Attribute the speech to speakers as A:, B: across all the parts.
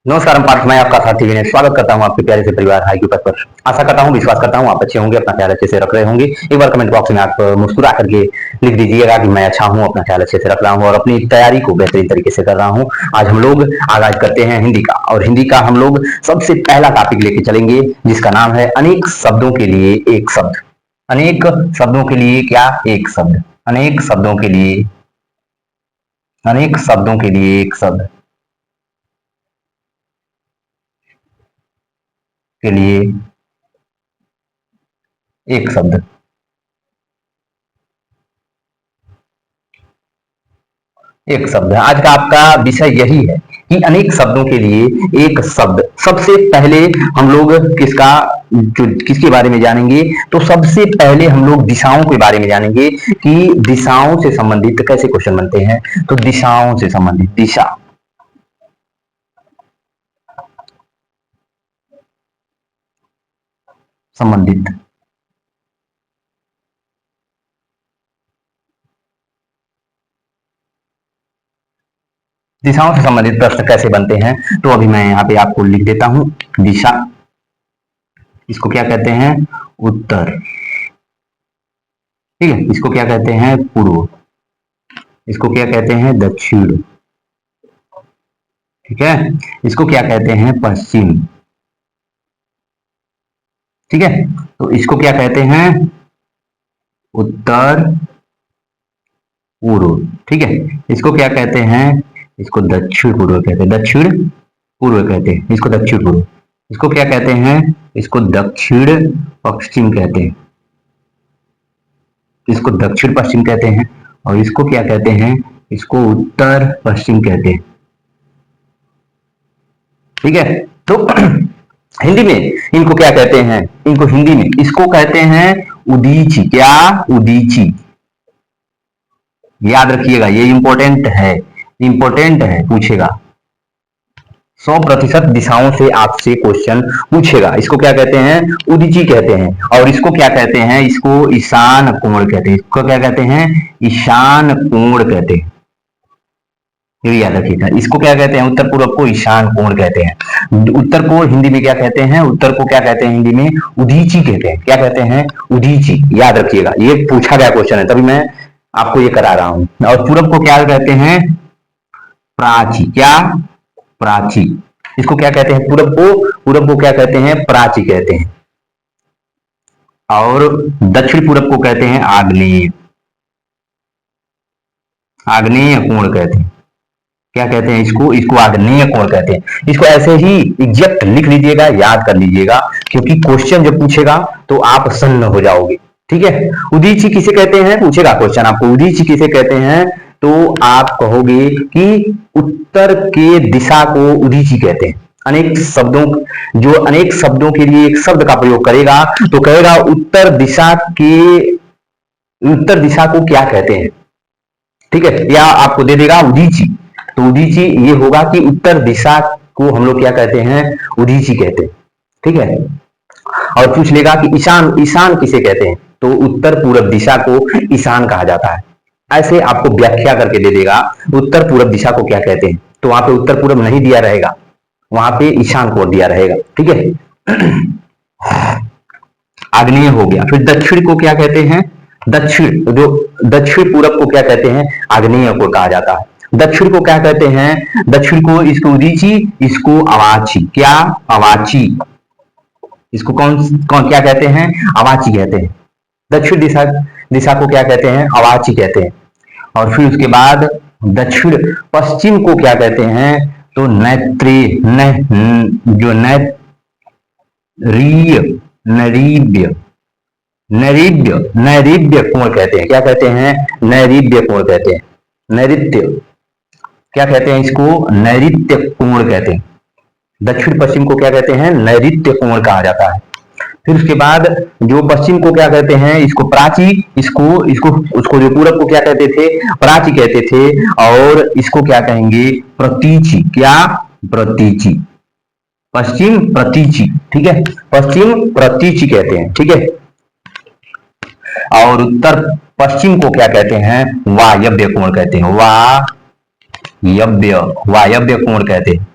A: नमस्कार, हम पार्थ, मैं आपका साथी विनय स्वागत करता हूं आपके प्यारे से परिवार हाईक्यू पर। आशा करता हूं, विश्वास करता हूं आप अच्छे होंगे, अपना ख्याल अच्छे से रख रहे होंगे। एक बार कमेंट बॉक्स में आप मुस्कुरा करके लिख दीजिएगा कि मैं अच्छा हूं, अपना ख्याल अच्छे से रख रहा हूं और अपनी तैयारी को बेहतरीन तरीके से कर रहा हूं। आज हम लोग आगाज करते हैं हिंदी का, और हिंदी का हम लोग सबसे पहला टॉपिक लेके चलेंगे, जिसका नाम है अनेक शब्दों के लिए एक शब्द। अनेक शब्दों के लिए क्या एक शब्द? अनेक शब्दों के लिए, अनेक शब्दों के लिए एक शब्द के लिए एक शब्द। एक शब्द है आज का आपका विषय, यही है कि अनेक शब्दों के लिए एक शब्द। सबसे पहले हम लोग किसके बारे में जानेंगे? तो सबसे पहले हम लोग दिशाओं के बारे में जानेंगे कि दिशाओं से संबंधित कैसे क्वेश्चन बनते हैं। तो दिशाओं से संबंधित, दिशा संबंधित, दिशाओं से संबंधित प्रश्न कैसे बनते हैं। तो अभी मैं यहाँ पे आपको लिख देता हूं। दिशा, इसको क्या कहते हैं? उत्तर। ठीक है, इसको क्या कहते हैं? पूर्व। इसको क्या कहते हैं? दक्षिण। ठीक है, इसको क्या कहते हैं? पश्चिम। ठीक है, तो इसको क्या कहते हैं? उत्तर पूर्व। ठीक है, इसको क्या कहते हैं? इसको दक्षिण पूर्व कहते हैं। दक्षिण पूर्व कहते हैं इसको, दक्षिण पूर्व। इसको क्या कहते हैं? इसको दक्षिण पश्चिम कहते हैं। इसको दक्षिण पश्चिम कहते हैं। और इसको क्या कहते हैं? इसको उत्तर पश्चिम कहते हैं। ठीक है, तो हिंदी में इनको क्या कहते हैं? इनको हिंदी में इसको कहते हैं उदीची। क्या? उदीची। याद रखिएगा, ये इंपॉर्टेंट है, इंपॉर्टेंट है, पूछेगा 100% दिशाओं से आपसे क्वेश्चन पूछेगा। इसको क्या कहते हैं? उदीची कहते हैं। और इसको क्या कहते हैं? इसको ईशान कोण कहते हैं। इसको क्या कहते हैं? ईशान कोण कहते हैं। ये याद रखिएगा, इसको क्या कहते हैं? उत्तर पूर्व को ईशान कोण कहते हैं। उत्तर को हिंदी में क्या कहते हैं? उत्तर को क्या कहते हैं हिंदी में? उदीची कहते हैं। क्या कहते हैं? उदीची। याद रखिएगा, ये पूछा गया क्वेश्चन है, तभी मैं आपको ये करा रहा हूं। और पूरब को क्या कहते हैं? प्राची। क्या? प्राची। इसको क्या कहते हैं? पूरब को क्या कहते हैं? प्राची कहते हैं। और दक्षिण पूरब को कहते हैं आग्नेय। आग्नेय कोण कहते हैं। क्या कहते हैं इसको? इसको आग्नेय कोण कहते हैं। इसको ऐसे ही एग्जैक्ट लिख लीजिएगा, याद कर लीजिएगा, क्योंकि क्वेश्चन जब पूछेगा तो आप सन्न हो जाओगे। ठीक है, उदीची किसे कहते हैं? पूछेगा क्वेश्चन आपको, उदीची किसे कहते हैं? तो आप कहोगे कि उत्तर के दिशा को उदीची कहते हैं। अनेक शब्दों, जो अनेक शब्दों के लिए एक शब्द का प्रयोग करेगा तो कहेगा उत्तर दिशा के, उत्तर दिशा को क्या कहते हैं। ठीक है, या आपको दे देगा उदीची। तो उदीची ये होगा कि उत्तर दिशा को हम लोग क्या कहते हैं? उदीची कहते हैं। ठीक है, और पूछ लेगा कि ईशान, ईशान किसे कहते हैं? तो उत्तर पूर्व दिशा को ईशान कहा जाता है। ऐसे आपको व्याख्या करके दे देगा उत्तर पूर्व दिशा को क्या कहते हैं। तो वहां पे उत्तर पूर्व नहीं दिया रहेगा, वहां पे ईशान को दिया रहेगा। ठीक है, आग्नेय हो गया। फिर दक्षिण को क्या कहते हैं? दक्षिण, जो दक्षिण पूरब को क्या कहते हैं? आग्नेय को कहा जाता है। दक्षिण को क्या कहते हैं? दक्षिण को, इसको उदीची, इसको अवाची। क्या? अवाची। इसको कौन कौन क्या कहते हैं? अवाची कहते हैं। दक्षिण दिशा, दिशा को क्या कहते हैं? अवाची कहते हैं। और फिर उसके बाद दक्षिण पश्चिम को क्या कहते हैं? तो नैत्री, जो नैरीय, नैरीब्य, नैरीब्य, नैरीब्य कोण कहते हैं। क्या कहते हैं? नैरीब्य कोण कहते हैं। नैऋत्य, क्या कहते हैं इसको? नैऋत्य कोण कहते हैं। दक्षिण पश्चिम को क्या कहते हैं? नैऋत्य कोण कहा जाता है। फिर उसके बाद जो पश्चिम को क्या कहते हैं? इसको प्राची। इसको इसको उसको जो पूरब को क्या कहते थे? प्राची कहते थे। और इसको क्या कहेंगे? प्रतीची। क्या? प्रतीची। पश्चिम प्रतीची। ठीक है, पश्चिम प्रतीची कहते हैं। ठीक है, और उत्तर पश्चिम को क्या कहते हैं? वायव्य कोण कहते हैं। वायव्य, वायव्य कोण कहते हैं।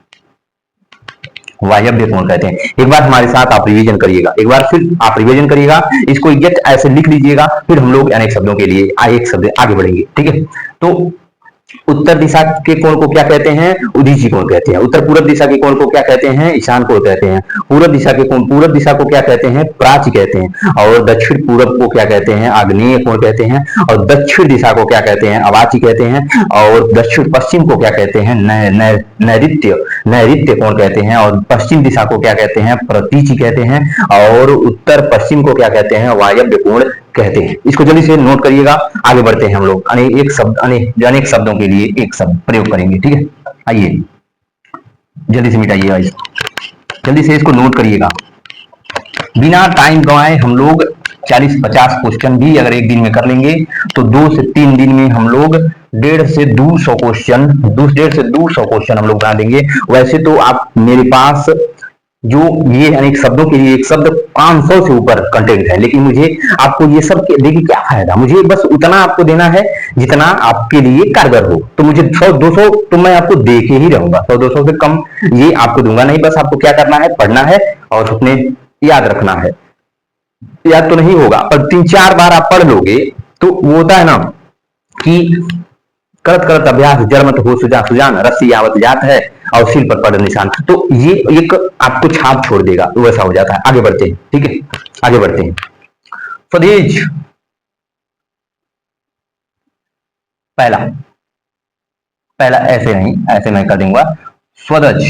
A: वायव्य कोण कहते हैं। एक बार हमारे साथ आप रिवीजन करिएगा, एक बार फिर आप रिवीजन करिएगा, इसको एग्जैक्ट ऐसे लिख लीजिएगा, फिर हम लोग अनेक शब्दों के लिए एक शब्द आगे बढ़ेंगे, ठीक है। तो उत्तर दिशा के कोण को क्या कहते हैं? उदीची कोण कहते हैं। उत्तर पूर्व दिशा के कोण को क्या कहते हैं? ईशान कोण कहते हैं। पूर्व दिशा के कोण, पूर्व दिशा को क्या कहते हैं? प्राच्य कहते हैं। और दक्षिण पूर्व को क्या कहते हैं? आग्नेय कोण कहते हैं। और दक्षिण दिशा को क्या कहते हैं? अवाची कहते हैं। और दक्षिण पश्चिम को क्या कहते हैं? नैऋत्य नैऋत्य कोण कहते हैं। और पश्चिम दिशा को क्या कहते हैं? प्रतीची कहते हैं। और उत्तर पश्चिम को क्या कहते हैं? वायव्य कोण कहते हैं। इसको जल्दी से नोट करिएगा, आगे बढ़ते हैं हम लोग। एक शब्द अनेक शब्दों के लिए एक शब्द प्रयोग करेंगे, ठीक है। आइए जल्दी से मिटाइएगा इसको, जल्दी से इसको नोट करिएगा। बिना टाइम गवाए हम लोग 40-50 क्वेश्चन भी अगर एक दिन में कर लेंगे तो 2 से 3 दिन में हम लोग 150 से 200 क्वेश्चन हम लोग बना देंगे। वैसे तो आप मेरे पास जो ये अनेक शब्दों के लिए एक शब्द 500 से ऊपर कंटेंट है, लेकिन मुझे आपको ये सब देखिए क्या फायदा, मुझे बस उतना आपको देना है जितना आपके लिए कारगर हो। तो मुझे 100-200 तो मैं आपको दे के ही रहूंगा, 100-200 से कम ये आपको दूंगा नहीं। बस आपको क्या करना है? पढ़ना है और अपने याद रखना है। याद तो नहीं होगा पर 3-4 बार आप पढ़ लोगे तो वो होता है ना कि करत करत अभ्यास जरमत हो सुजान सुजान, रस्सी आवत जात है और सिर पर पड़ निशान। तो ये एक आपको छाप छोड़ देगा, तो वैसा हो जाता है। आगे बढ़ते हैं, ठीक है, आगे बढ़ते हैं। स्वदेश, पहला पहला ऐसे नहीं, ऐसे मैं कर दूंगा। स्वदज,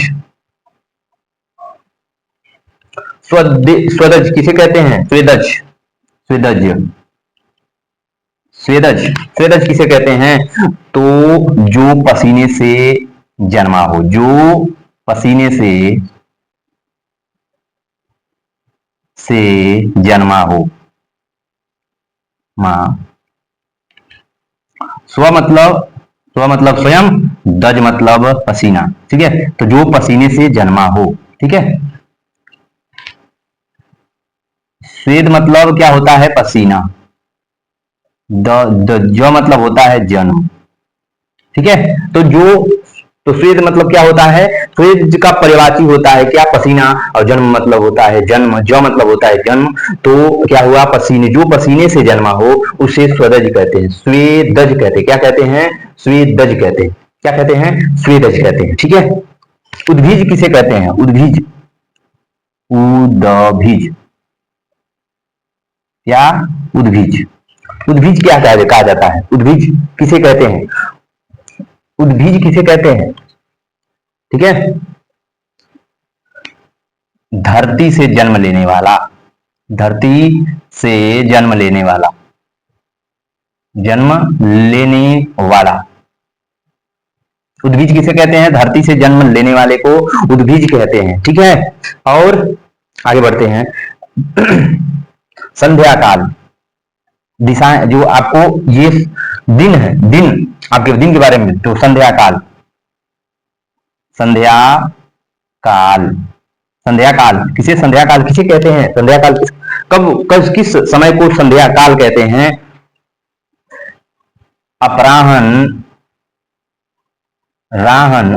A: स्वदज किसे कहते हैं? स्वेदज, स्वेदज, स्वेदज, स्वेदज किसे कहते हैं? तो जो पसीने से जन्मा हो, जो पसीने से जन्मा हो। मां, स्व मतलब स्वयं, दज मतलब पसीना, ठीक है। तो जो पसीने से जन्मा हो, ठीक है। स्वेद मतलब क्या होता है? पसीना। जो मतलब होता है जन्म, ठीक है। तो स्वेद मतलब क्या होता है? स्वेद का पर्यायवाची होता है क्या? पसीना। और जन्म मतलब होता है जन्म, जो मतलब होता है जन्म। तो क्या हुआ? पसीने, जो पसीने से जन्मा हो उसे स्वदज कहते हैं, स्वेदज कहते हैं। क्या कहते हैं? स्वेदज कहते हैं। क्या कहते हैं? स्वेदज कहते हैं, ठीक है। उद्भिज किसे कहते हैं? उद्भिज, उदभिज, क्या? उद्भिज, उद्भिज क्या कहा जाता है? उद्भिज किसे कहते हैं? उद्भिज किसे कहते हैं? ठीक है, धरती से जन्म लेने वाला, धरती से जन्म लेने वाला, जन्म लेने वाला। उद्भिज किसे कहते हैं? धरती से जन्म लेने वाले को उद्भिज कहते हैं, ठीक है। और आगे बढ़ते हैं। संध्या काल, दिशा जो आपको ये दिन है, दिन आपके दिन के बारे में, तो संध्या काल, संध्या काल, संध्या काल किसे, संध्या काल किसे कहते हैं? संध्या काल कब किस समय को संध्या काल कहते हैं? अपराहन, राहन,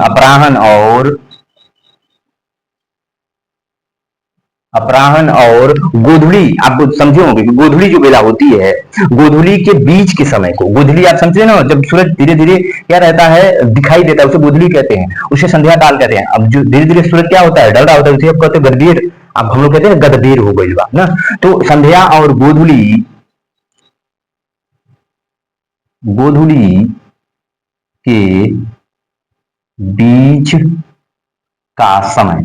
A: अपराहन और गोधुली। आपको समझे होंगे कि गोधुली जो बेला होती है, गोधुली के बीच के समय को, गोधुली आप समझे ना, जब सूरज धीरे धीरे क्या रहता है? दिखाई देता है, उसे गोधुली कहते हैं, उसे संध्या काल कहते हैं। अब जो धीरे धीरे सूरज क्या होता है? ढल रहा होता है, उसे आप कहते हैं गदबीर। अब हम लोग कहते हैं गदबीर हो गई बा ना। तो संध्या और गोधुली, गोधुली के बीच का समय,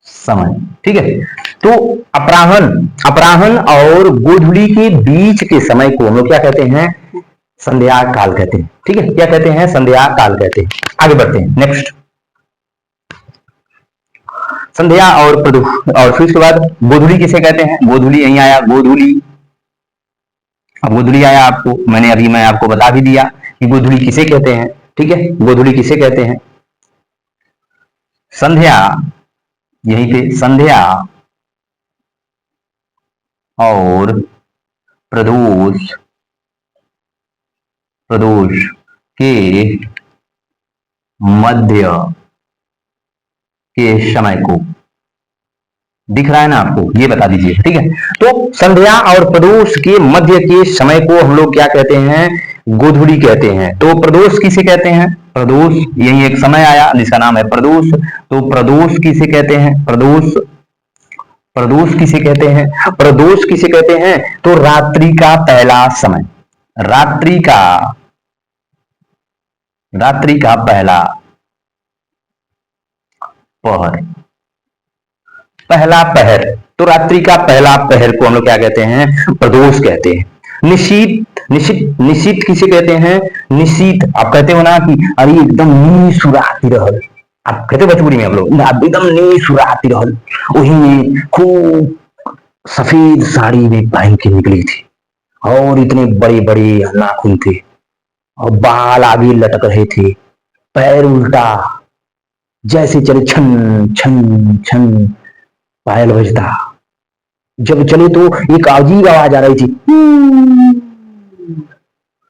A: समय, ठीक है। तो अपराहन, अपराहन और गोधुली के बीच के समय को हम लोग क्या कहते हैं? संध्या काल कहते हैं, ठीक है। क्या कहते हैं? संध्या काल कहते हैं। आगे बढ़ते हैं, नेक्स्ट। संध्या और और फिर उसके बाद गोधुली किसे कहते हैं? गोधुली यहीं आया, गोधुली। अब गोधुली आया, आपको मैं आपको बता भी दिया कि गोधुली किसे कहते हैं, ठीक है। गोधुली किसे कहते हैं? संध्या, यहीं पे संध्या और प्रदोष, प्रदोष के मध्य के समय को, दिख रहा है ना आपको, ये बता दीजिए। ठीक है, तो संध्या और प्रदोष के मध्य के समय को हम लोग क्या कहते हैं, गोधूली कहते हैं। तो प्रदोष किसे कहते हैं, प्रदोष, यही एक समय आया जिसका नाम है प्रदोष। तो प्रदोष किसे कहते हैं, प्रदोष, प्रदोष किसे कहते हैं, प्रदोष किसे कहते हैं, तो रात्रि का पहला समय, रात्रि का, रात्रि का पहला पहर, पहला पहर। तो रात्रि का पहला पहर को हम लोग क्या कहते हैं, प्रदोष कहते हैं। निशीत, निशीत, निशीत किसे कहते हैं, निशीत, आप कहते हो ना कि अरे एकदम नी सुराती रहल, आप कहते हो भोजपुरी में हम लोग, एकदम नी सुराती रहल, वही खूब सफेद साड़ी में पहन के निकली थी और इतने बड़े बड़े नाखून थे और बाल आगे लटक रहे थे, पैर उल्टा, जैसे चले छन छन छन पायल बजता, जब चले तो एक अजीब आवाज आ रही थी,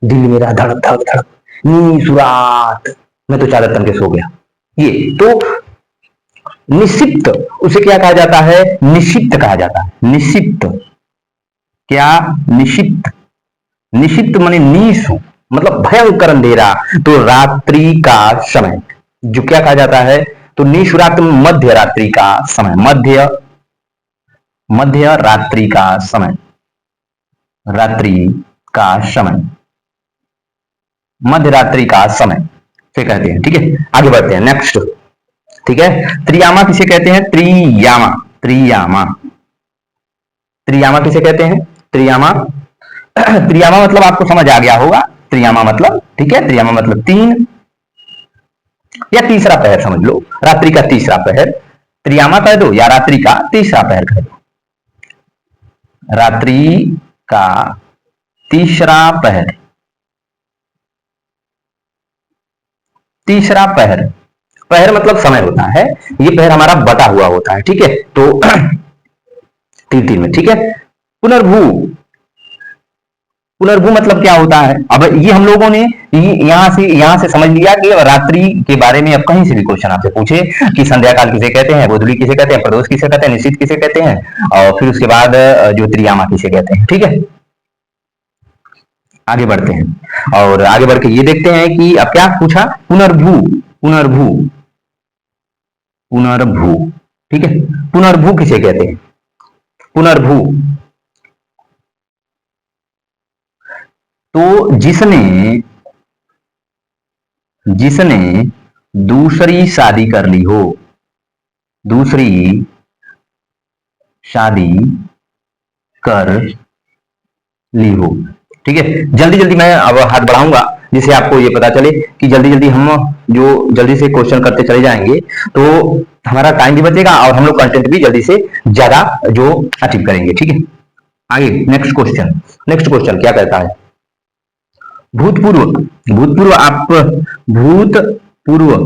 A: दिल मेरा धड़क धड़क धड़क, नी सुरात, मैं तो चादर तन के सो गया। ये तो निशिप्त, उसे क्या कहा जाता है, निशिप्त कहा जाता है, निशिप्त, क्या, निशिप्त, निशिप्त माने नीसु, मतलब भयंकर अंधेरा। तो रात्रि का समय जो क्या कहा जाता है, तो निशुरात मध्य रात्रि का समय, मध्य, मध्य रात्रि का समय, रात्रि का समय, मध्य रात्रि का समय से कहते हैं। ठीक है, आगे बढ़ते हैं नेक्स्ट। ठीक है, त्रियामा किसे कहते हैं, त्रियामा, त्रियामा, त्रियामा किसे कहते हैं, त्रियामा, त्रियामा मतलब आपको समझ आ गया होगा, त्रियामा मतलब, ठीक है, त्रियामा मतलब तीन या तीसरा पहर समझ लो, रात्रि का तीसरा पहर, त्रियामा कह दो या रात्रि का तीसरा पहर कह दो, रात्रि का तीसरा पहर, तीसरा पहर, पहर मतलब समय होता है, ये पहर हमारा बटा हुआ होता है। ठीक है, तो तीन तीन में, ठीक है। पुनर्भू, पुनर्भू मतलब क्या होता है, अब ये हम लोगों ने यहां से समझ लिया कि रात्रि के बारे में अब कहीं से भी क्वेश्चन आपसे पूछे कि संध्या काल किसे कहते हैं, गोधूली किसे कहते हैं, प्रदोष किसे कहते हैं, निशित किसे कहते हैं, और फिर उसके बाद जो त्रियामा किसे कहते हैं। ठीक है, आगे बढ़ते हैं और आगे बढ़ के ये देखते हैं कि अब क्या पूछा, पुनर्भू, पुनर्भू, पुनर्भू, ठीक है, पुनर्भू किसे कहते हैं, पुनर्भू, तो जिसने, जिसने दूसरी शादी कर ली हो, दूसरी शादी कर ली हो। ठीक है, जल्दी जल्दी मैं अब हाथ बढ़ाऊंगा जिससे आपको ये पता चले कि जल्दी जल्दी हम जो जल्दी से क्वेश्चन करते चले जाएंगे तो हमारा टाइम भी बचेगा और हम लोग कंटेंट भी जल्दी से ज्यादा जो अचीव करेंगे। ठीक है, आगे नेक्स्ट क्वेश्चन, नेक्स्ट क्वेश्चन क्या कहता है, भूतपूर्व, भूतपूर्व, आप भूतपूर्व,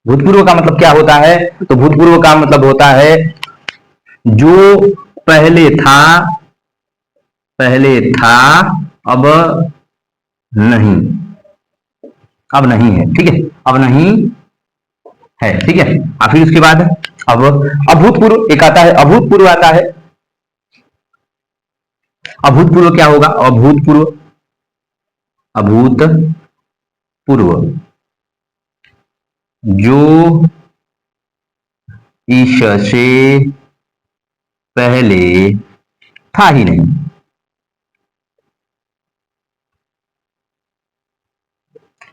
A: भूतपूर्व का मतलब क्या होता है, तो भूतपूर्व का मतलब होता है जो पहले था, पहले था अब नहीं, अब नहीं है। ठीक है, अब नहीं है। ठीक है, और फिर उसके बाद अब अभूतपूर्व एक आता है, अभूतपूर्व आता है, अभूतपूर्व क्या होगा, अभूतपूर्व, अभूतपूर्व जो इससे पहले था ही नहीं,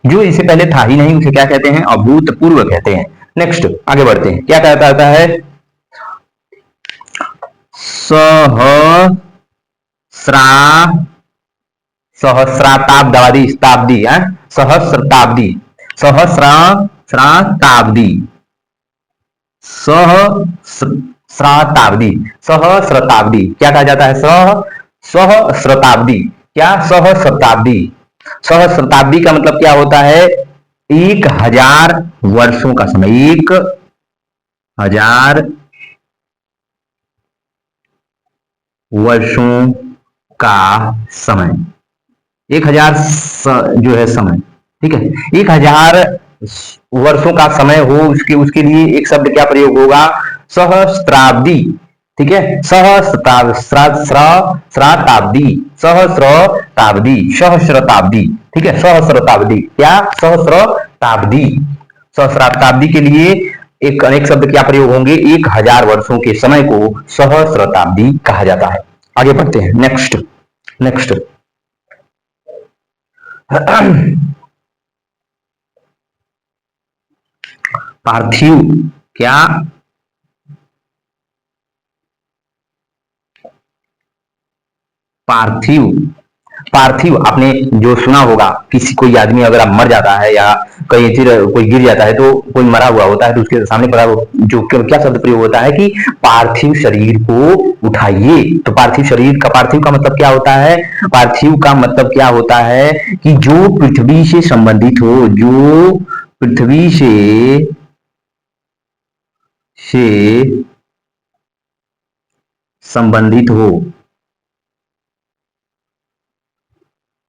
A: जो इससे पहले था ही नहीं उसे क्या कहते हैं, अभूतपूर्व कहते हैं। नेक्स्ट आगे बढ़ते हैं, क्या कहता है, सहस्रा, सहस्राब्दी, शताब्दी, सहस्रताब्दी, सहस्राब्दी, सहस्राब्दी, सहस्रताब्दी क्या कहा जाता है, सहस्रताब्दी, क्या, सहस्रताब्दी, सहस्रताब्दी का मतलब क्या होता है, 1000 वर्षों का समय, 1000 वर्षों का समय, 1000 जो है समय। ठीक है, 1000 वर्षों का समय हो, उसके उसके लिए एक शब्द क्या प्रयोग होगा? सहस्त्राब्दी। ठीक है, सहस्राब्दी, सहस्रताब्दी। ठीक है, सहस्रताब्दी, क्या? सहस्रताब्दी। सहस्राब्दी के लिए एक अनेक शब्द क्या प्रयोग होंगे? 1000 वर्षों के समय को सहस्रताब्दी कहा जाता है। आगे बढ़ते हैं, नेक्स्ट नेक्स्ट। पार्थिव, क्या? पार्थिव। पार्थिव आपने जो सुना होगा, किसी कोई आदमी अगर आप मर जाता है या कहीं फिर कोई गिर जाता है, तो कोई मरा हुआ होता है तो उसके सामने पड़ा जो क्या शब्द प्रयोग होता है कि पार्थिव शरीर को उठाइए। तो पार्थिव शरीर का, पार्थिव का मतलब क्या होता है? पार्थिव का मतलब क्या होता है कि जो पृथ्वी से संबंधित हो, जो पृथ्वी से संबंधित हो,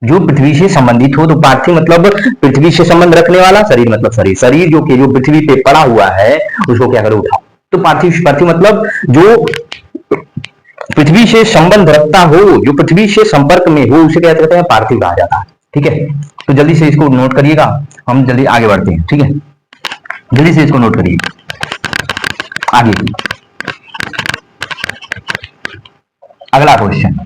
A: जो पृथ्वी से संबंधित हो। तो पार्थिव मतलब पृथ्वी से संबंध रखने वाला, शरीर मतलब शरीर, शरीर जो कि जो पृथ्वी पे पड़ा हुआ है उसको क्या करो? उठाओ। तो पार्थिव, पार्थिव मतलब जो पृथ्वी से संबंध रखता हो, जो पृथ्वी से संपर्क में हो, उसे क्या कहते हैं? पार्थिव कहा जाता है। ठीक है, तो जल्दी से इसको नोट करिएगा, हम जल्दी आगे बढ़ते हैं। ठीक है, जल्दी से इसको नोट करिए। आगे अगला क्वेश्चन।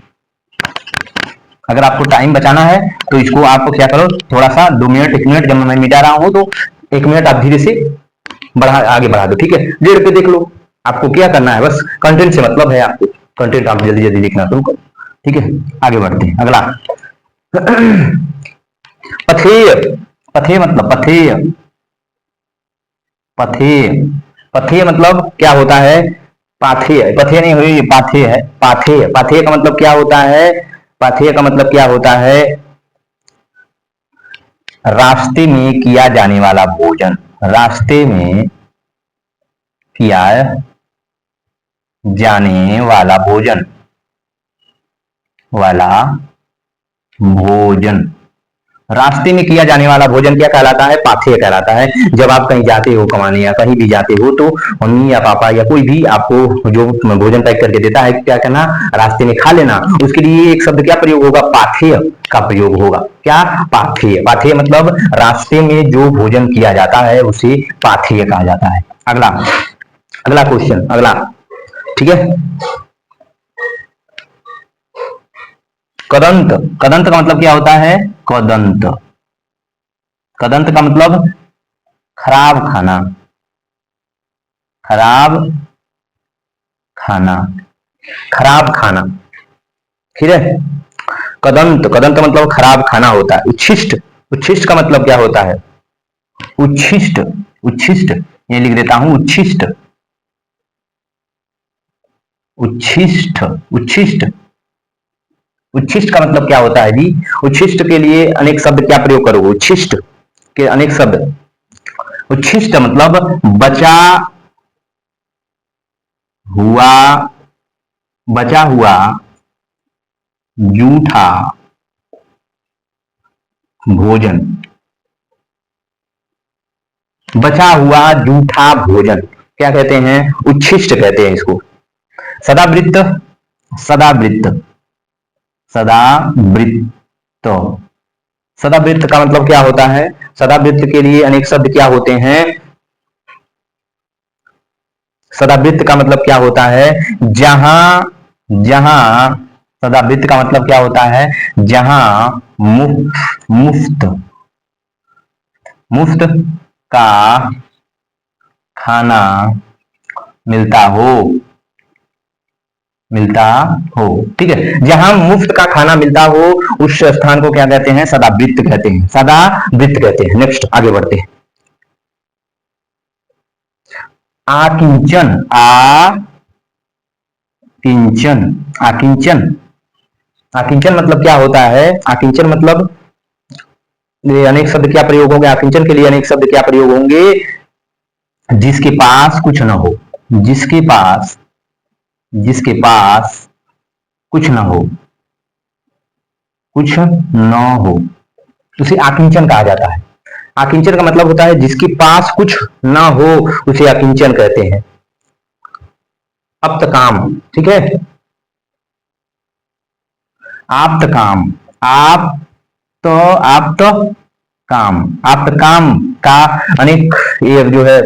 A: अगर आपको टाइम बचाना है तो इसको आपको क्या करो, थोड़ा सा 2 मिनट 1 मिनट, जब मैं मिटा रहा हूं तो 1 मिनट आप धीरे से बढ़ा आगे बढ़ा दो। ठीक है, 1:30 पे देख लो। आपको क्या करना है, बस कंटेंट से मतलब है आपको, कंटेंट आप जल्दी जल्दी देखना शुरू करो। ठीक है, आगे बढ़ते हैं। अगला पथेय। पथेय मतलब पथेय, पथेय, पथेय मतलब क्या होता है? पाथेय, पथेय नहीं हुई, पाथेय है। पाथेय, पाथेय का मतलब क्या होता है? पाथेय का मतलब क्या होता है? रास्ते में किया जाने वाला भोजन, रास्ते में किया जाने वाला भोजन, वाला भोजन, रास्ते में किया जाने वाला भोजन क्या कहलाता है? पाथेय कहलाता है। जब आप कहीं जाते हो कमाने या कहीं भी जाते हो तो मम्मी या पापा या कोई भी आपको जो भोजन पैक करके देता है, क्या करना? रास्ते में खा लेना। उसके लिए एक शब्द क्या प्रयोग होगा? पाथेय का प्रयोग होगा। क्या? पाथेय। पाथेय मतलब रास्ते में जो भोजन किया जाता है उसे पाथेय कहा जाता है। अगला, अगला क्वेश्चन, अगला। ठीक है, कदंत। कदंत का मतलब क्या होता है? कदंत, कदंत का मतलब खराब खाना, खराब खाना, खराब खाना। ठीक है, कदंत, कदंत मतलब खराब खाना होता है। उच्छिष्ट, उच्छिष्ट का मतलब क्या होता है? उच्छिष्ट, उच्छिष्ट, ये लिख देता हूं, उच्छिष्ट, उच्छिष्ट, उच्छिष्ट, उच्छिष्ट का मतलब क्या होता है जी? उच्छिष्ट के लिए अनेक शब्द क्या प्रयोग करोगे? उच्छिष्ट के अनेक शब्द। उच्छिष्ट मतलब बचा हुआ, बचा हुआ जूठा भोजन, बचा हुआ जूठा भोजन क्या कहते हैं? उच्छिष्ट कहते हैं इसको। सदावृत्त, सदावृत्त, सदावृत्त, सदावृत्त का मतलब क्या होता है? सदावृत्त के लिए अनेक शब्द क्या होते हैं? सदावृत्त का मतलब क्या होता है? जहां, जहां, सदावृत्त का मतलब क्या होता है? जहां मुफ्त, मुफ्त, मुफ्त का खाना मिलता हो, मिलता हो। ठीक है, जहां मुफ्त का खाना मिलता हो उस स्थान को क्या कहते हैं? सदावृत्त कहते हैं, सदावृत्त कहते हैं। नेक्स्ट, आगे बढ़ते हैं। आकिंचन, आकिंचन, आकिंचन, आकिंचन मतलब क्या होता है? आकिंचन मतलब ये अनेक शब्द क्या प्रयोग होंगे? आकिंचन के लिए अनेक शब्द क्या प्रयोग होंगे? जिसके पास कुछ न हो, जिसके पास, जिसके पास कुछ न हो, कुछ न हो, उसे आकिंचन कहा जाता है। अकिंचन का मतलब होता है जिसके पास कुछ ना हो उसे अकिंचन कहते हैं। अप्तकाम, ठीक है। आप्तकाम, आप तो आप तो काम, आप्तकाम का अनेक, ये जो है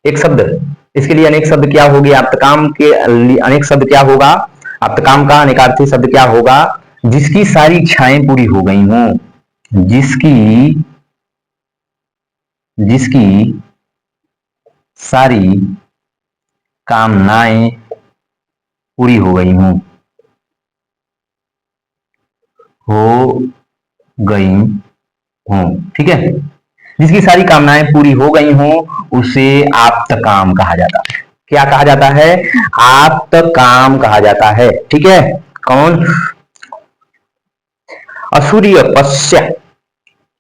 A: एक शब्द, इसके लिए अनेक शब्द क्या होगी, आप्तकाम के लिए अनेक शब्द क्या होगा, आप्तकाम का अनेकार्थी शब्द क्या होगा, जिसकी सारी इच्छाएं पूरी हो गई हों, जिसकी जिसकी सारी कामनाएं पूरी हो गई हों, हो गई हों, ठीक है। जिसकी सारी कामनाएं पूरी हो गई हों उसे आप्तकाम कहा जाता है। क्या कहा जाता है, आप्तकाम कहा जाता है, ठीक है। कौन, असूर्य पश्य,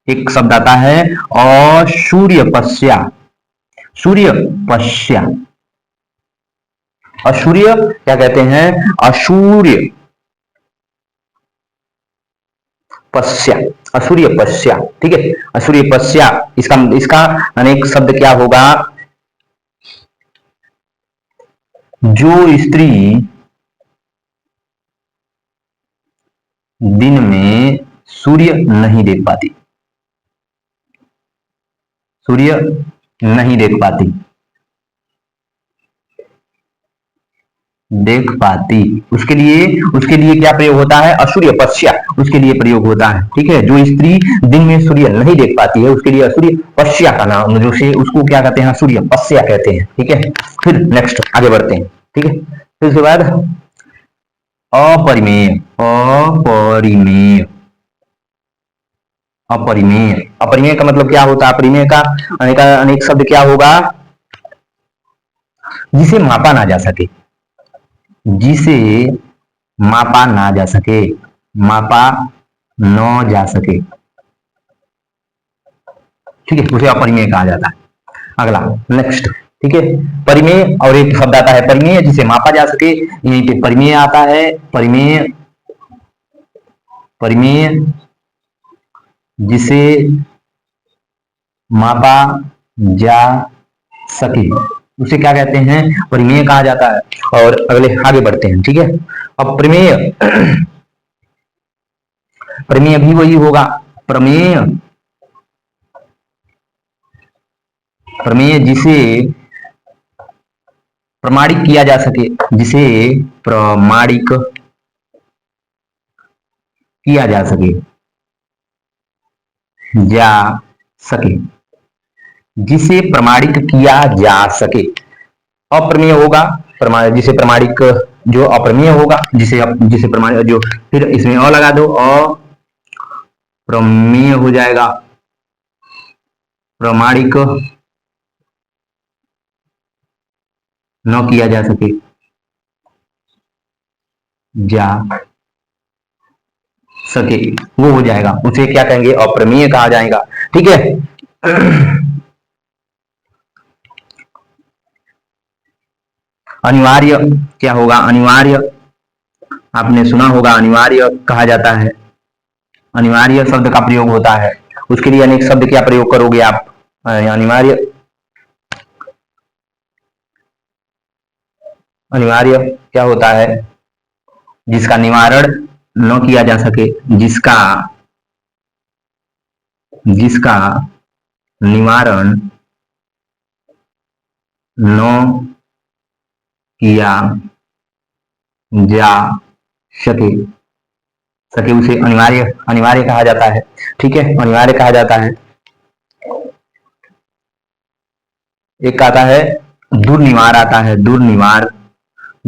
A: एक शब्द आता है असूर्य पश्या, सूर्य पश्या, असूर्य क्या कहते हैं, असूर्य पश्या, असूर्य पश्या, ठीक है। असूर्य पश्या, इसका इसका अनेक शब्द क्या होगा, जो स्त्री दिन में सूर्य नहीं देख पाती, सूर्य नहीं देख पाती, देख पाती, उसके लिए क्या प्रयोग होता है, असूर्य पश्या, उसके लिए प्रयोग होता है, ठीक है। जो स्त्री दिन में सूर्य नहीं देख पाती है उसके लिए असूर्य पश्या का नाम, जो से उसको क्या कहते हैं, असूर्य पश्या कहते हैं, ठीक है। फिर नेक्स्ट आगे बढ़ते हैं, ठीक है। फिर उसके बाद अपरिमेय, अपरिमेय, अपरिमेय, अपरिमेय का मतलब क्या होता है, अपरिमेय का अनेक शब्द क्या होगा, जिसे मापा ना जा सके, जिसे मापा ना जा सके, मापा न जा सके, ठीक है, उसे अपरिमेय कहा जाता है। अगला नेक्स्ट, ठीक है। परिमेय, और एक शब्द आता है परिमेय जिसे मापा जा सके, यहीं पे परिमेय आता है, परिमेय, परिमेय जिसे मापा जा सके उसे क्या कहते हैं, परिमेय कहा जाता है। और अगले आगे बढ़ते हैं, ठीक है। अब प्रमेय, प्रमेय भी वही होगा, प्रमेय, प्रमेय जिसे प्रमाणिक किया जा सके, जिसे प्रमाणिक किया जा सके, जा सके, जिसे प्रमाणित किया जा सके। अप्रमेय होगा, जिसे प्रमाणिक, जो अप्रमेय होगा, जिसे जिसे प्रमाणिक, जो फिर इसमें अ लगा दो, अप्रमेय हो जाएगा, प्रमाणिक न किया जा सके, जा सके, वो हो जाएगा, उसे क्या कहेंगे, अप्रमेय कहा जाएगा, ठीक है। अनिवार्य क्या होगा, अनिवार्य आपने सुना होगा, अनिवार्य कहा जाता है, अनिवार्य शब्द का प्रयोग होता है, उसके लिए अनेक शब्द क्या प्रयोग करोगे आप, अनिवार्य, अनिवार्य क्या होता है, जिसका निवारण न किया जा सके, जिसका जिसका निवारण न किया जा सके, उसे अनिवार्य, अनिवार्य कहा जाता है, ठीक है, अनिवार्य कहा जाता है। एक आता है दुर्निवार, आता है दुर्निवार,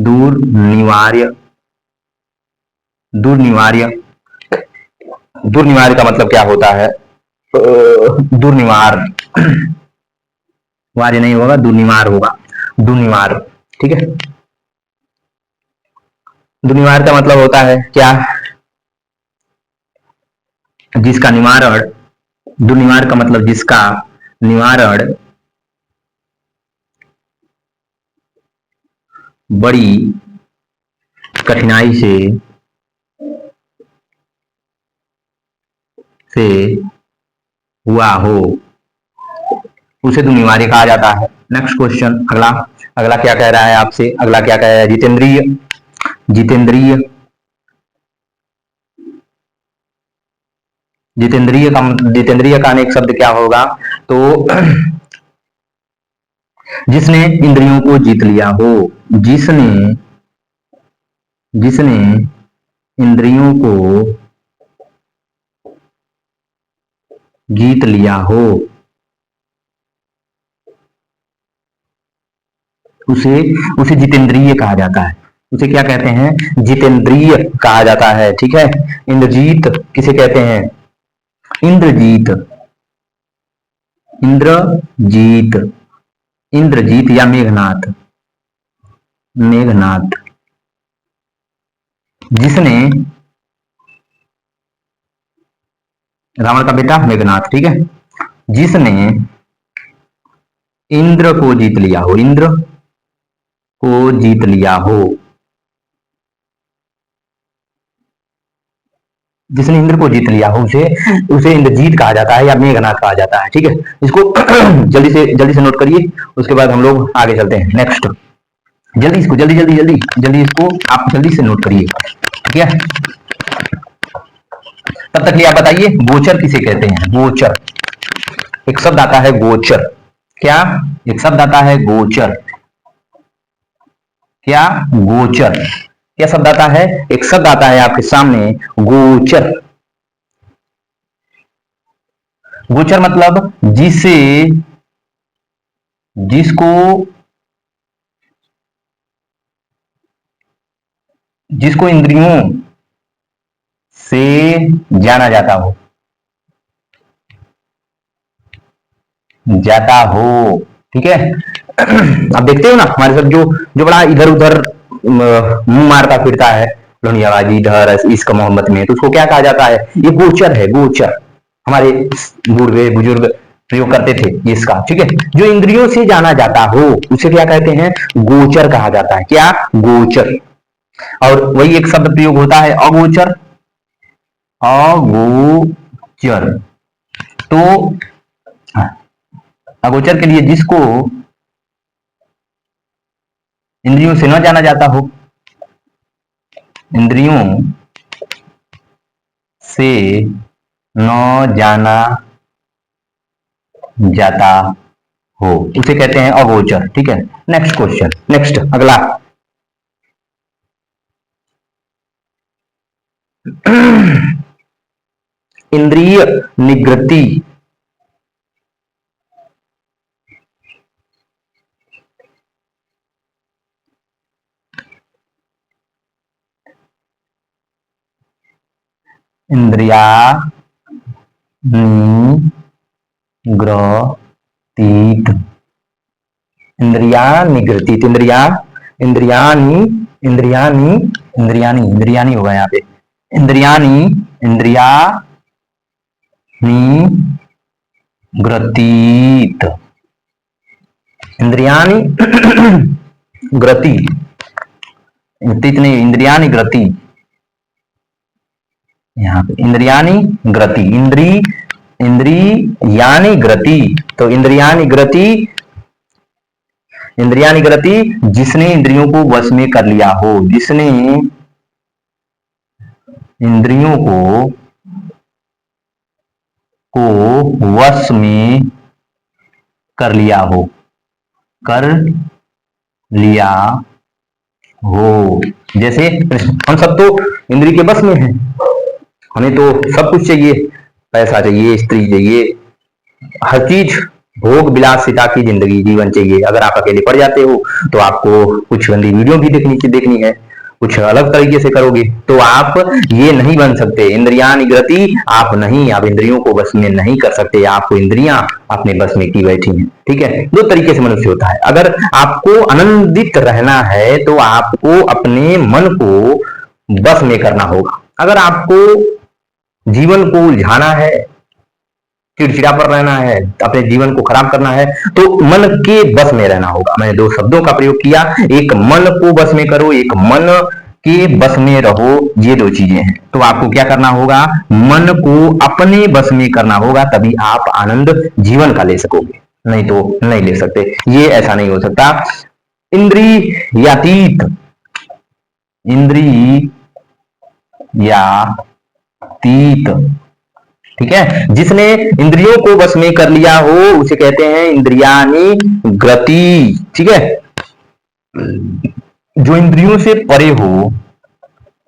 A: दुर्निवार्य, दुर्निवार्य, दुर्निवार्य का मतलब क्या होता है, दुर्निवार, वार्य नहीं होगा, दुर्निवार होगा, दुर्निवार, ठीक है। दुर्निवार का मतलब होता है क्या, जिसका निवारण, दुर्निवार का मतलब जिसका निवारण बड़ी कठिनाई से हुआ हो, उसे तो बीमारी कहा जाता है। नेक्स्ट क्वेश्चन, अगला अगला क्या कह रहा है आपसे, अगला क्या कह रहा है, जितेंद्रिय। जितेंद्रिय जितेंद्रिय का अनेक शब्द क्या होगा, तो जिसने इंद्रियों को जीत लिया हो, जिसने जिसने इंद्रियों को जीत लिया हो, उसे उसे जितेंद्रिय कहा जाता है। उसे क्या कहते हैं, जितेंद्रिय कहा जाता है। ठीक है, इंद्रजीत किसे कहते हैं, इंद्रजीत। इंद्रजीत इंद्रजीत या मेघनाथ, मेघनाथ जिसने, रावण का बेटा मेघनाथ, ठीक है, जिसने इंद्र को जीत लिया हो, इंद्र को जीत लिया हो, जिसने इंद्र को जीत लिया हो, उसे उसे इंद्रजीत कहा जाता है या मेघनाथ कहा जाता है। ठीक है, इसको जल्दी से नोट करिए, उसके बाद हम लोग आगे चलते हैं। नेक्स्ट, जल्दी इसको जल्दी इसको आप जल्दी से नोट करिए। ठीक है, तब तक लिए आप बताइए, गोचर किसे कहते हैं, गोचर। एक शब्द आता है गोचर, क्या, एक शब्द आता है गोचर, क्या, गोचर। क्या शब्द आता है, एक शब्द आता है आपके सामने, गोचर। गोचर मतलब जिसे, जिसको जिसको इंद्रियों से जाना जाता हो, जाता हो। ठीक है, अब देखते हो ना हमारे साथ जो जो बड़ा इधर उधर मुंह मारता फिरता है, लोनियाबाजी इधर इसका मोहब्बत में, तो उसको क्या कहा जाता है, ये गोचर है, गोचर। हमारे बूढ़े बुजुर्ग प्रयोग करते थे ये इसका। ठीक है, जो इंद्रियों से जाना जाता हो उसे क्या कहते हैं, गोचर कहा जाता है, क्या, गोचर। और वही एक शब्द प्रयोग होता है अगोचर, अगोचर। तो अगोचर के लिए जिसको इंद्रियों से न जाना जाता हो, इंद्रियों से न जाना जाता हो, उसे कहते हैं अगोचर। ठीक है, नेक्स्ट क्वेश्चन, नेक्स्ट अगला इंद्रिय निवृत्ति। इंद्रिया निग्रहित, इंद्रिया निगृहित, इंद्रियानी इंद्रियानी इंद्रियानी इंद्रियानी होगा यहाँ पे, इंद्रियानी इंद्रिया ग्रतीत, इंद्रियानी ग्रति, नहीं, इंद्रियानी ग्रति, यहाँ पे इंद्रियानी ग्रति, इंद्रियानी ग्रति। तो इंद्रियानी ग्रति, इंद्रियानी ग्रति जिसने इंद्रियों को वश में कर लिया हो, जिसने इंद्रियों को वश में कर लिया हो, कर लिया हो। जैसे हम सब तो इंद्री के बस में हैं, हमें तो सब कुछ चाहिए, पैसा चाहिए, स्त्री चाहिए, हर चीज, भोग विलासिता की जिंदगी जीवन चाहिए। अगर आप अकेले पड़ जाते हो तो आपको कुछ गंदी वीडियो भी देखनी है, कुछ अलग तरीके से करोगे तो आप ये नहीं बन सकते। इंद्रिया निग्रति आप नहीं, आप इंद्रियों को बस में नहीं कर सकते, आपको इंद्रियां अपने बस में की बैठी हैं। ठीक है, दो तरीके से मनुष्य होता है। अगर आपको आनंदित रहना है तो आपको अपने मन को बस में करना होगा। अगर आपको जीवन को उलझाना है, चिड़चिड़ा पर रहना है, अपने जीवन को खराब करना है, तो मन के बस में रहना होगा। मैंने दो शब्दों का प्रयोग किया, एक मन को बस में करो, एक मन के बस में रहो, ये दो चीजें हैं। तो आपको क्या करना होगा, मन को अपने बस में करना होगा, तभी आप आनंद जीवन का ले सकोगे, नहीं तो नहीं ले सकते। ये ऐसा नहीं हो सकता। इंद्रियातीत, इंद्रियातीत, ठीक है, जिसने इंद्रियों को बस में कर लिया हो उसे कहते हैं इंद्रियानी गति, ठीक है। जो इंद्रियों से परे हो,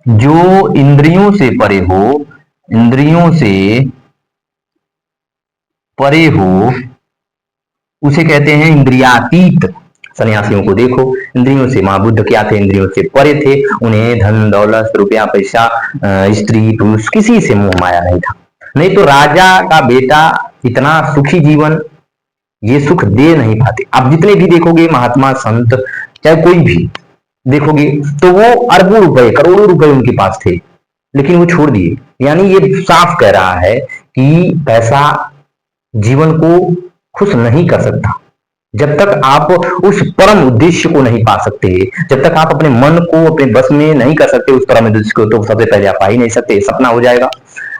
A: जो इंद्रियों से परे हो, इंद्रियों से परे हो, उसे कहते हैं इंद्रियातीत। सन्यासियों को देखो, इंद्रियों से, मां बुद्ध क्या थे, इंद्रियों से परे थे। उन्हें धन दौलत रुपया पैसा स्त्री पुरुष किसी से मोह माया नहीं था। नहीं तो राजा का बेटा इतना सुखी जीवन ये सुख दे नहीं पाते। आप जितने भी देखोगे महात्मा संत, चाहे कोई भी देखोगे, तो वो अरबों रुपए करोड़ों रुपए उनके पास थे, लेकिन वो छोड़ दिए। यानी ये साफ कह रहा है कि पैसा जीवन को खुश नहीं कर सकता। जब तक आप उस परम उद्देश्य को नहीं पा सकते, जब तक आप अपने मन को अपने बस में नहीं कर सकते उस परम उद्देश्य को, तो सबसे पहले आप पा ही नहीं सकते, सपना हो जाएगा।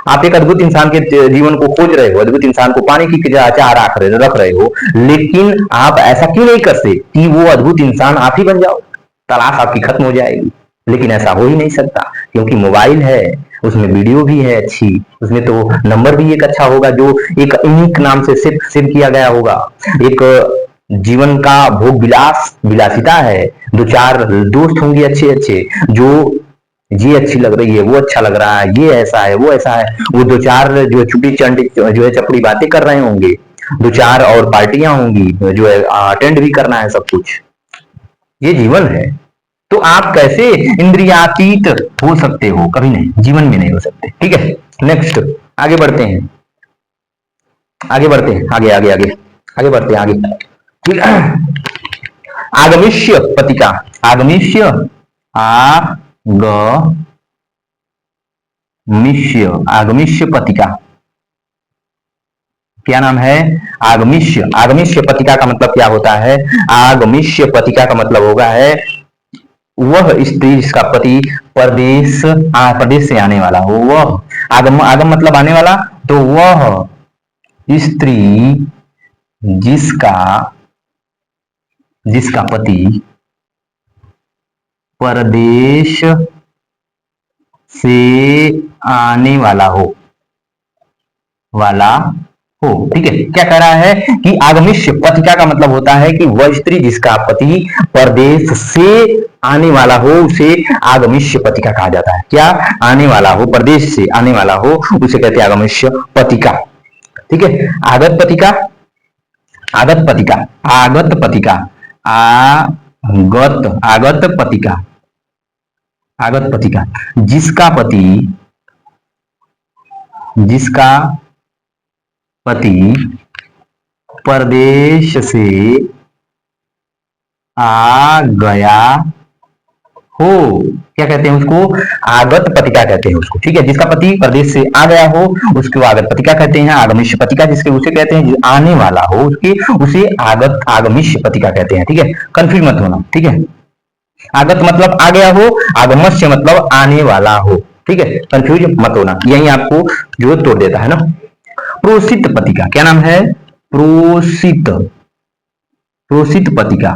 A: आप एक अद्भुत इंसान के जीवन को खोज रहे हो, अद्भुत इंसान को पाने की चाह रख रहे हो, लेकिन आप ऐसा क्यों नहीं करते कि वो अद्भुत इंसान आप ही बन जाओ, तलाश आपकी खत्म हो जाएगी। लेकिन ऐसा हो ही नहीं सकता, क्योंकि मोबाइल है, उसमें वीडियो भी है अच्छी, उसमें तो नंबर भी एक अच्छा होगा जो एक यूनिक नाम से सेव किया गया होगा। एक जीवन का भोग विलास विलासिता है, दो चार दोस्त होंगे अच्छे अच्छे, जो ये अच्छी लग रही है, वो अच्छा लग रहा है, ये ऐसा है, वो ऐसा है, वो दो चार जो छुट्टी चंडी जो है चपड़ी बातें कर रहे होंगे, दो चार और पार्टियां होंगी, जो है अटेंड भी करना है सब कुछ। ये जीवन है। तो आप कैसे इंद्रियातीत हो सकते हो, कभी नहीं, जीवन में नहीं हो सकते। ठीक है, नेक्स्ट आगे बढ़ते हैं, आगे बढ़ते हैं, आगे आगे आगे आगे बढ़ते हैं आगे। आगमिष्य पतिका, आगमिष्य, आगमिष्य पतिका, क्या नाम है, आगमिष्य। आगमिष्य पतिका का मतलब क्या होता है, आगमिष्य पतिका का मतलब होगा है वह स्त्री जिसका पति परदेश प्रदेश से आने वाला हो, वह आगम, आगम मतलब आने वाला, तो वह स्त्री जिसका जिसका पति परदेश से आने वाला हो, ठीक है। क्या कह रहा है कि आगमिष्य पतिका का मतलब होता है कि वह स्त्री जिसका पति परदेश से आने वाला हो उसे आगमिष्य पतिका कहा जाता है। क्या, आने वाला हो, परदेश से आने वाला हो, उसे कहते हैं आगमिष्य पतिका। ठीक है, आगत पतिका, आगत पतिका, आगत पतिका, आगत पतिका, आगत पतिका, जिसका पति, जिसका पति परदेश से आ गया हो, क्या कहते हैं उसको, आगत पतिका कहते हैं उसको। ठीक है, जिसका पति प्रदेश से आ गया हो उसको आगत पतिका कहते हैं। आगमिष्य पतिका जिसके उसे कहते हैं आने वाला हो उसके, उसे आगत आगमिष्य पतिका कहते हैं। ठीक है, कंफ्यूज मत होना। ठीक है, आगत मतलब आ गया हो, आगमस्य मतलब आने वाला हो। ठीक है, कंफ्यूज मत होना, यही आपको जो तोड़ देता है ना। प्रोसित पतिका, क्या नाम है, प्रोसित, प्रोसित पतिका,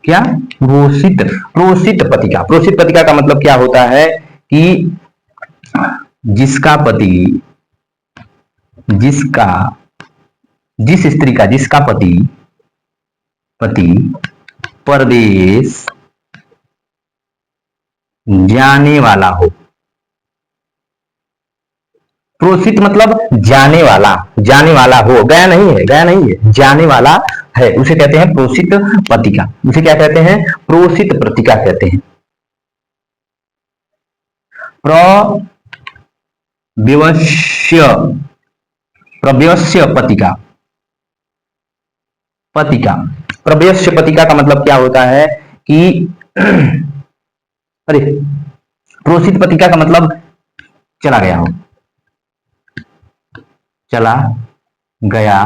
A: क्या, प्रोसित, प्रोसित पतिका। प्रोसित पतिका का मतलब क्या होता है कि जिसका पति, जिसका, जिस स्त्री का, जिसका पति परदेश जाने वाला हो। प्रोसित मतलब जाने वाला, जाने वाला हो, गया नहीं है, गया नहीं है, जाने वाला है, उसे कहते हैं प्रोसित पतिका। उसे क्या कहते हैं, प्रोसित पतिका कहते हैं। प्रव्यवस्य, प्रव्यवस्य पतिका, पतिका, प्रव्यवस्य पतिका का मतलब क्या होता है कि अरे, प्रोसित पतिका का मतलब चला गया हो, चला गया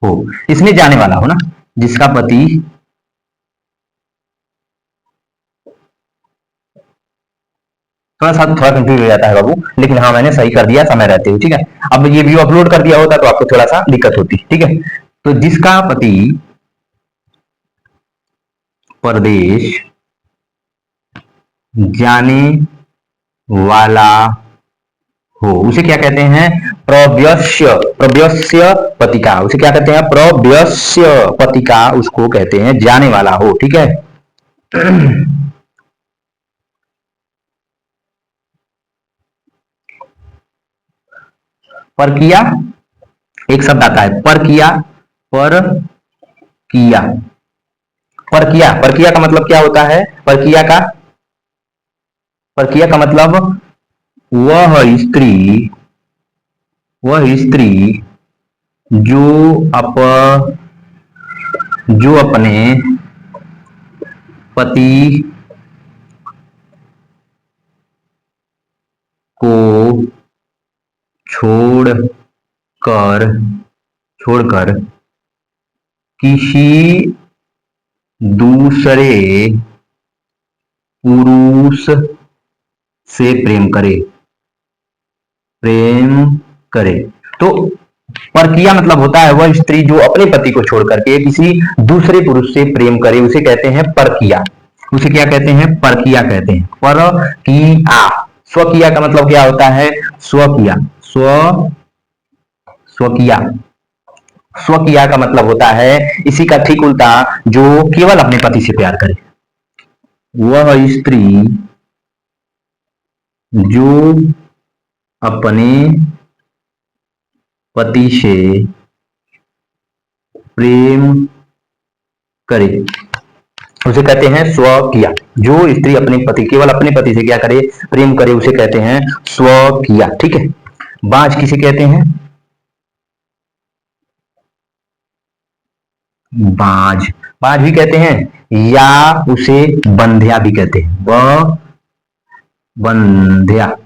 A: हो, इसमें जाने वाला हो ना, जिसका पति थोड़ा कंफ्यूज हो जाता है बाबू, लेकिन हाँ मैंने सही कर दिया समय रहते हुए, ठीक है। अब ये वीडियो अपलोड कर दिया होता तो आपको थोड़ा सा दिक्कत होती, ठीक है। तो जिसका पति परदेश जाने वाला हो उसे क्या कहते हैं? प्रव्यस्य, प्रव्यस्य पतिका, उसे क्या कहते हैं? प्रव्यस्य पतिका उसको कहते हैं, जाने वाला हो, ठीक है। पर किया एक शब्द आता है, पर किया, पर किया, पर किया, पर किया का मतलब क्या होता है? पर किया का, पर किया का मतलब वह स्त्री, वह स्त्री जो अप जो अपने पति को छोड़कर छोड़कर किसी दूसरे पुरुष से प्रेम करे, प्रेम करे। तो परकिया मतलब होता है वह स्त्री जो अपने पति को छोड़कर के किसी दूसरे पुरुष से प्रेम करे, उसे कहते हैं परकिया। उसे क्या कहते हैं? परकिया कहते हैं। परकिया, स्वकिया का मतलब क्या होता है? स्वकिया, स्वकिया, स्वकिया का मतलब होता है इसी का ठीक उल्टा, जो केवल अपने पति से प्यार करे। वह स्त्री जो अपने पति से प्रेम करे उसे कहते हैं स्वकिया। जो स्त्री अपने पति, केवल अपने पति से क्या करे? प्रेम करे, उसे कहते हैं स्वकिया, ठीक है। बाज किसे कहते हैं? बाज, बाज भी कहते हैं या उसे बंध्या भी कहते हैं। वह बंध्या,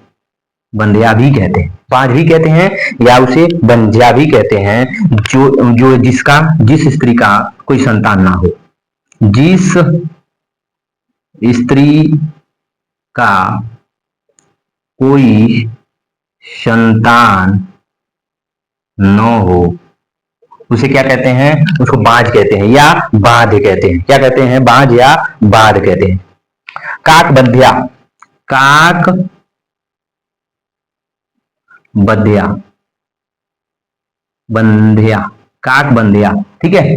A: बंध्या भी कहते हैं, बाज भी कहते हैं या उसे बंध्या भी कहते हैं, जो जिस स्त्री का कोई संतान ना हो। जिस स्त्री का कोई संतान न हो उसे क्या कहते हैं? उसको बाज कहते हैं या बाध कहते हैं। क्या कहते हैं? बाज या बाध कहते हैं। काक बंध्या, काक बंध्या, बंध्या, काक बंध्या, ठीक है।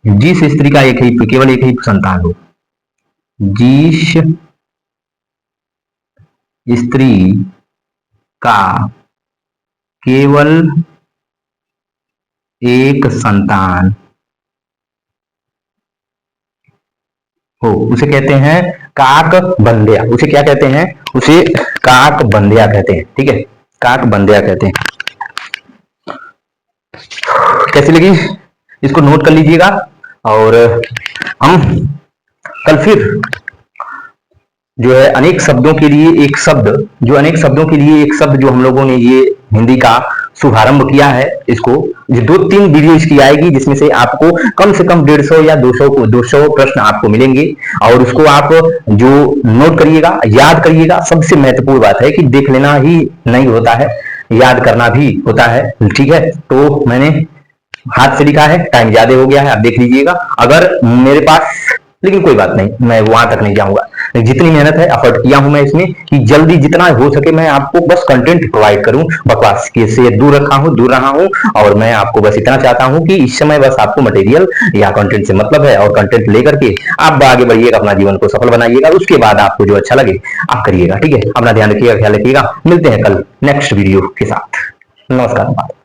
A: जिस स्त्री का एक ही, केवल एक ही संतान हो, जिस स्त्री का केवल एक संतान हो उसे कहते हैं काक बंध्या। उसे क्या कहते हैं? उसे काक बंध्या कहते हैं, ठीक है। काक बंध्या कहते हैं। कैसी लगी? इसको नोट कर लीजिएगा और हम कल फिर जो है अनेक शब्दों के लिए एक शब्द, जो अनेक शब्दों के लिए एक शब्द जो हम लोगों ने ये हिंदी का शुभारंभ किया है, इसको ये 2-3 वीडियो इसकी आएगी, जिसमें से आपको कम से कम 150 या 200 प्रश्न आपको मिलेंगे, और उसको आप जो नोट करिएगा, याद करिएगा। सबसे महत्वपूर्ण बात है कि देख लेना ही नहीं होता है, याद करना भी होता है, ठीक है। तो मैंने हाथ से लिखा है, टाइम ज्यादा हो गया है, आप देख लीजिएगा। अगर मेरे पास, लेकिन कोई बात नहीं, मैं वहां तक नहीं जाऊंगा। जितनी मेहनत है, एफर्ट किया हूं मैं इसमें कि जल्दी जितना हो सके मैं आपको बस कंटेंट प्रोवाइड करूं। बकवास से दूर रहा हूं, और मैं आपको बस इतना चाहता हूं कि इस समय बस आपको मटेरियल या कंटेंट से मतलब है, और कंटेंट लेकर के आप आगे बढ़िएगा, अपना जीवन को सफल बनाइएगा। उसके बाद आपको जो अच्छा लगे आप करिएगा, ठीक है। अपना ध्यान रखिएगा, ख्याल रखिएगा। मिलते हैं कल नेक्स्ट वीडियो के साथ। नमस्कार।